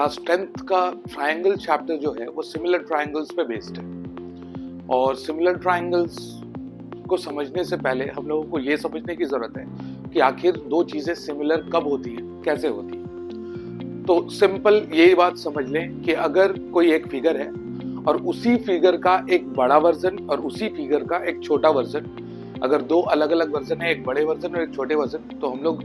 Class 10th का triangle chapter जो है वो सिमिलर ट्रायंगल्स पे बेस्ड है। और सिमिलर ट्रायंगल्स को समझने से पहले हम लोगों को ये समझने की जरूरत है कि आखिर दो चीजें सिमिलर कब होती हैं, कैसे होती हैं। तो सिंपल यही बात समझ लें कि अगर कोई एक फिगर है और उसी फिगर का एक बड़ा वर्जन और उसी फिगर का एक छोटा वर्जन, अगर दो अलग अलग वर्जन है, एक बड़े वर्जन और एक छोटे वर्जन, तो हम लोग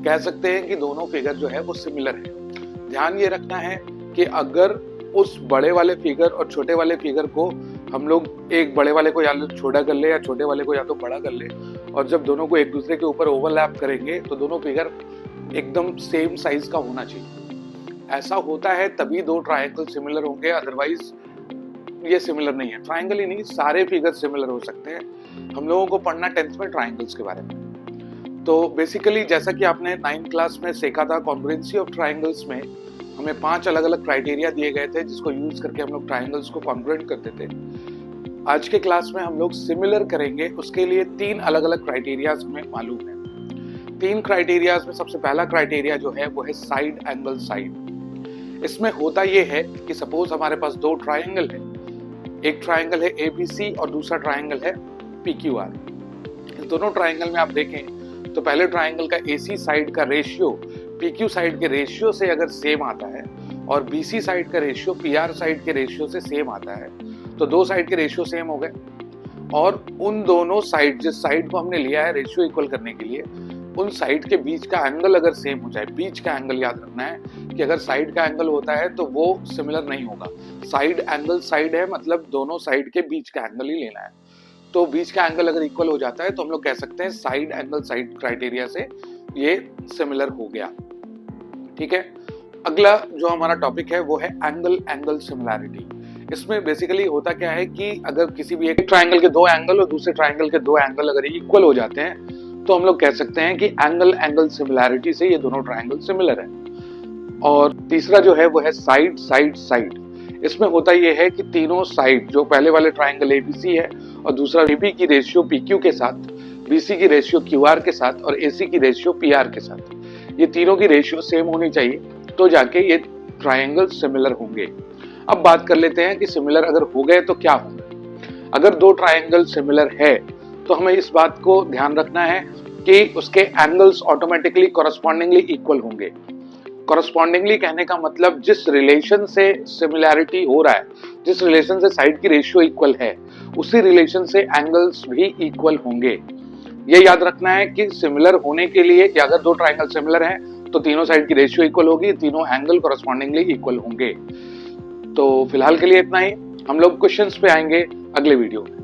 कह सकते हैं कि दोनों फिगर जो है वो सिमिलर है। ध्यान ये रखना है कि अगर उस बड़े वाले फिगर और छोटे वाले फिगर को हम लोग एक बड़े वाले को या तो छोटा कर ले या छोटे वाले को या तो बड़ा कर ले, और जब दोनों को एक दूसरे के ऊपर ओवरलैप करेंगे तो दोनों फिगर एकदम सेम साइज का होना चाहिए। ऐसा होता है तभी दो ट्रायंगल सिमिलर होंगे, अदरवाइज ये सिमिलर नहीं है। ट्रायंगल ही नहीं, सारे फिगर सिमिलर हो सकते हैं। हम लोगों को पढ़ना 10th में ट्रायंगल्स के बारे में। तो बेसिकली जैसा कि आपने 9th क्लास में सीखा था, कॉन्ग्रुएंसी ऑफ ट्रायंगल्स में हमें 5 अलग अलग क्राइटेरिया दिए गए थे जिसको यूज करके हम लोग ट्रायंगल्स को कॉन्ग्रुएंट करते थे। आज के क्लास में हम लोग सिमिलर करेंगे, उसके लिए 3 अलग अलग क्राइटेरियाज हमें मालूम है। 3 क्राइटेरियाज में सबसे पहला क्राइटेरिया जो है वो है साइड एंगल साइड। इसमें होता ये है कि सपोज हमारे पास दो ट्रायंगल है, एक ट्रायंगल है ABC और दूसरा ट्रायंगल है PQR। इन दोनों ट्रायंगल में आप देखें तो पहले ट्रायंगल का AC साइड का रेशियो PQ साइड के रेशियो से अगर सेम आता है और BC साइड का रेशियो PR साइड के रेशियो से सेम आता है, तो दो साइड के रेशियो सेम हो गए। और उन दोनों साइड, जिस साइड को हमने लिया है रेशियो इक्वल करने के लिए, उन साइड के बीच का एंगल अगर सेम हो जाए, बीच का एंगल याद रखना है कि अगर साइड का एंगल होता है तो वो सिमिलर नहीं होगा। साइड एंगल साइड है, मतलब दोनों साइड के बीच का एंगल ही लेना है। तो बीच का एंगल अगर इक्वल हो जाता है तो हम लोग कह सकते हैं साइड एंगल साइड क्राइटेरिया से ये सिमिलर हो गया। ठीक है, अगला जो हमारा टॉपिक है वो है एंगल एंगल सिमिलैरिटी। इसमें बेसिकली होता क्या है कि अगर किसी भी एक ट्रायंगल के दो एंगल और दूसरे ट्रायंगल के दो एंगल अगर इक्वल हो जाते हैं तो हम लोग कह सकते हैं कि एंगल एंगल सिमिलैरिटी से ये दोनों ट्रायंगल सिमिलर है। और तीसरा जो है वो है साइड साइड साइड। इसमें होता ये है कि तीनों साइड, जो पहले वाले ट्रायंगल ABC है और दूसरा AB की रेशियो PQ के साथ, BC की रेशियो QR के साथ और AC की रेशियो PR के साथ, ये तीनों की रेशियो सेम होनी चाहिए तो जाके ये ट्रायंगल सिमिलर होंगे। अब बात कर लेते हैं कि सिमिलर अगर हो गए तो क्या होगा। अगर दो ट्रायंगल सिमिलर है तो हमें इस बात को ध्यान रखना है कि उसके एंगल्स ऑटोमेटिकली कॉरस्पॉन्डिंगली इक्वल होंगे। कॉरस्पॉन्डिंगली कहने का मतलब जिस रिलेशन से सिमिलैरिटी हो रहा है, जिस रिलेशन से साइड की रेशियो इक्वल है, उसी रिलेशन से एंगल्स भी इक्वल होंगे। ये याद रखना है कि सिमिलर होने के लिए, कि अगर दो ट्रायंगल सिमिलर हैं तो तीनों साइड की रेशियो इक्वल होगी, तीनों एंगल कॉरस्पॉन्डिंगली इक्वल होंगे। तो फिलहाल के लिए इतना ही। हम लोग क्वेश्चंस पे आएंगे अगले वीडियो में।